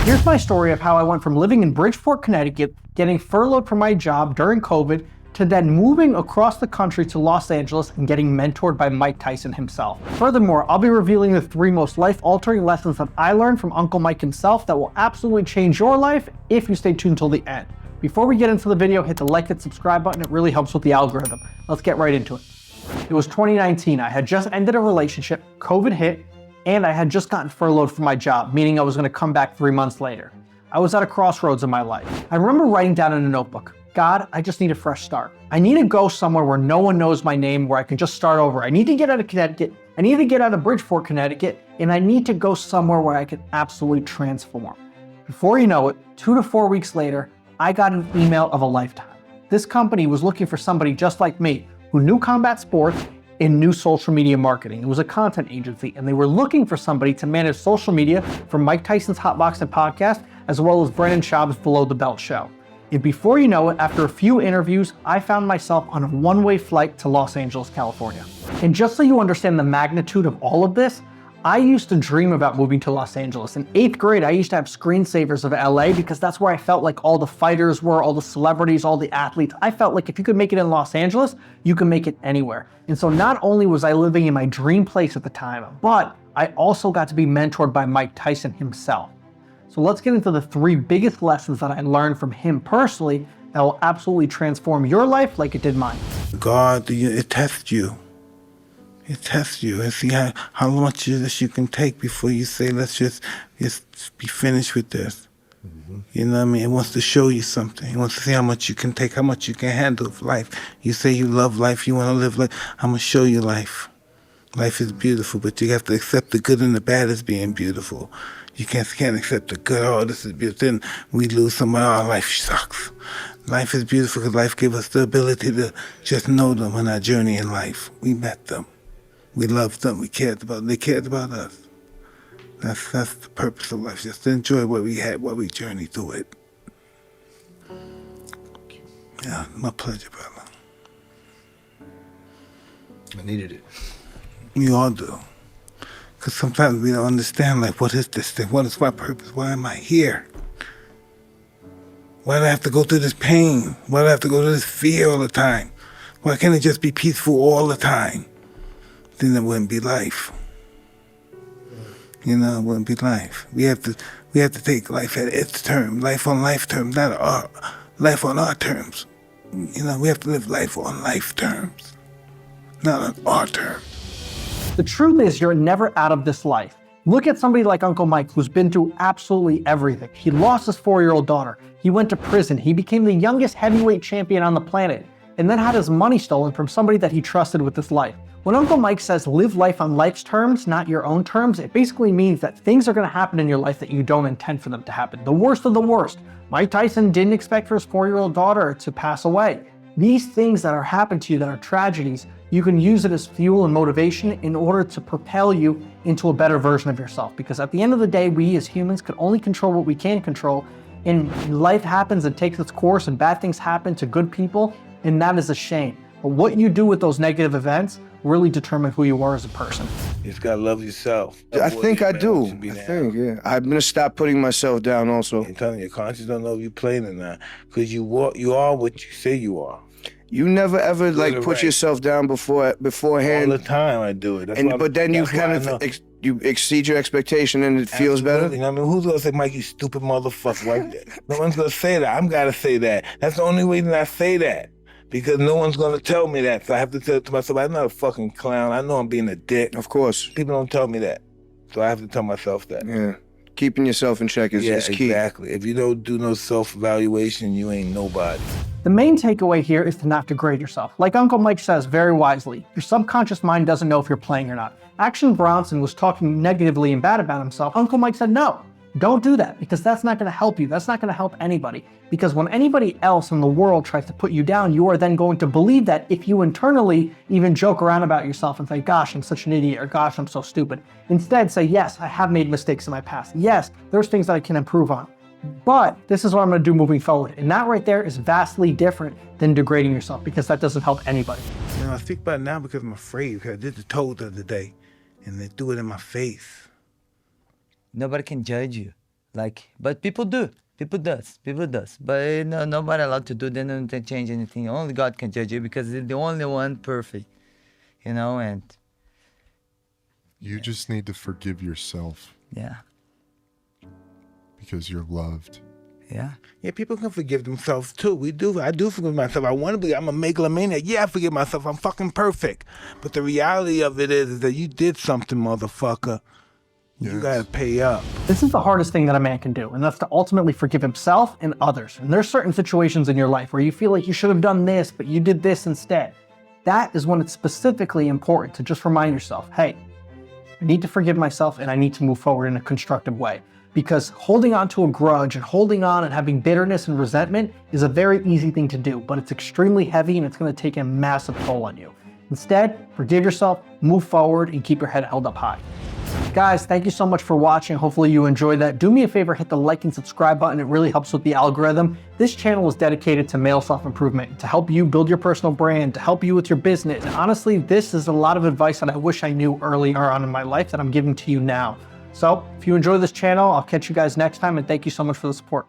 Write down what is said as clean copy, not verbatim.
Here's my story of how I went from living in Bridgeport, Connecticut, getting furloughed from my job during COVID, to then moving across the country to Los Angeles and getting mentored by Mike Tyson himself. Furthermore, I'll be revealing the 3 most life-altering lessons that I learned from Uncle Mike himself that will absolutely change your life if you stay tuned till the end. Before we get into the video, hit the like and subscribe button. It really helps with the algorithm. Let's get right into it. It was 2019. I had just ended a relationship, COVID hit, and I had just gotten furloughed from my job, meaning I was gonna come back 3 months later. I was at a crossroads in my life. I remember writing down in a notebook, God, I just need a fresh start. I need to go somewhere where no one knows my name, where I can just start over. I need to get out of Connecticut. I need to get out of Bridgeport, Connecticut, and I need to go somewhere where I can absolutely transform. Before you know it, 2 to 4 weeks later, I got an email of a lifetime. This company was looking for somebody just like me, who knew combat sports and knew social media marketing. It was a content agency, and they were looking for somebody to manage social media for Mike Tyson's Hot Boxing podcast, as well as Brennan Schaub's Below the Belt show. And before you know it, after a few interviews, I found myself on a one-way flight to Los Angeles, California. And just so you understand the magnitude of all of this, I used to dream about moving to Los Angeles. In 8th grade, I used to have screensavers of LA because that's where I felt like all the fighters were, all the celebrities, all the athletes. I felt like if you could make it in Los Angeles, you can make it anywhere. And so not only was I living in my dream place at the time, but I also got to be mentored by Mike Tyson himself. So let's get into the 3 biggest lessons that I learned from him personally that will absolutely transform your life like it did mine. God, it tests you. It tests you and see how much of this you can take before you say, let's just be finished with this. Mm-hmm. You know what I mean? It wants to show you something. It wants to see how much you can take, how much you can handle of life. You say you love life, you want to live life. I'm going to show you life. Life is beautiful, but you have to accept the good and the bad as being beautiful. You can't accept the good, oh, this is beautiful. Then we lose someone, oh, life sucks. Life is beautiful because life gave us the ability to just know them on our journey in life. We met them. We loved them. We cared about them. They cared about us. That's the purpose of life, just to enjoy what we had, what we journeyed through it. Yeah, my pleasure, brother. I needed it. We all do. Because sometimes we don't understand, like, what is this thing? What is my purpose? Why am I here? Why do I have to go through this pain? Why do I have to go through this fear all the time? Why can't it just be peaceful all the time? Then it wouldn't be life. You know, it wouldn't be life. We have to take life at its term, life on life terms, not our life on our terms. You know, we have to live life on life terms, not on our terms. The truth is, you're never out of this life. Look at somebody like Uncle Mike, who's been through absolutely everything. He lost his 4-year-old daughter. He went to prison. He became the youngest heavyweight champion on the planet, and then had his money stolen from somebody that he trusted with his life. When Uncle Mike says live life on life's terms, not your own terms, it basically means that things are going to happen in your life that you don't intend for them to happen. The worst of the worst. Mike Tyson didn't expect for his 4-year-old daughter to pass away. These things that are happening to you that are tragedies, you can use it as fuel and motivation in order to propel you into a better version of yourself. Because at the end of the day, we as humans can only control what we can control, and life happens and takes its course, and bad things happen to good people, and that is a shame. But what you do with those negative events really determine who you are as a person. You just gotta love yourself. I think I do. Yeah. I'm gonna stop putting myself down also. I'm telling you, your conscience don't know if you're playing or not. Because you are what you say you are. You never ever like put yourself down beforehand. All the time I do it. But then you kind of you exceed your expectation and it feels better. I mean, who's gonna say, Mike, you stupid motherfucker? No one's gonna say that. I'm gotta say that. That's the only reason I say that. Because no one's gonna tell me that. So I have to tell it to myself, I'm not a fucking clown. I know I'm being a dick. Of course. People don't tell me that. So I have to tell myself that. Yeah. Keeping yourself in check is key. Exactly. If you don't do no self-evaluation, you ain't nobody. The main takeaway here is to not degrade yourself. Like Uncle Mike says very wisely, your subconscious mind doesn't know if you're playing or not. Action Bronson was talking negatively and bad about himself. Uncle Mike said, no, don't do that, because that's not going to help you. That's not going to help anybody. Because when anybody else in the world tries to put you down, you are then going to believe that if you internally even joke around about yourself and say, gosh, I'm such an idiot, or gosh, I'm so stupid. Instead, say, yes, I have made mistakes in my past. Yes, there's things that I can improve on. But this is what I'm going to do moving forward. And that right there is vastly different than degrading yourself, because that doesn't help anybody. You know, I think about it now because I'm afraid, because I did the toe the other day and they threw it in my face. Nobody can judge you. Like, but people do. People does. But nobody allowed to do. They don't change anything. Only God can judge you because He's the only one perfect. And You just need to forgive yourself yeah, because you're loved. yeah. Yeah, people can forgive themselves too. I do forgive myself. I want to be. I'm a megalomaniac. Yeah, I forgive myself. I'm fucking perfect. But the reality of it is that you did something, motherfucker. You Yes. gotta pay up. This is the hardest thing that a man can do, and that's to ultimately forgive himself and others. And there's certain situations in your life where you feel like you should have done this, but you did this instead. That is when it's specifically important to just remind yourself, hey, I need to forgive myself and I need to move forward in a constructive way. Because holding on to a grudge and holding on and having bitterness and resentment is a very easy thing to do, but it's extremely heavy and it's going to take a massive toll on you. Instead, forgive yourself, move forward, and keep your head held up high. Guys, thank you so much for watching. Hopefully you enjoyed that. Do me a favor, hit the like and subscribe button. It really helps with the algorithm. This channel is dedicated to male self-improvement, to help you build your personal brand, to help you with your business. And honestly, this is a lot of advice that I wish I knew earlier on in my life that I'm giving to you now. So if you enjoy this channel, I'll catch you guys next time, and thank you so much for the support.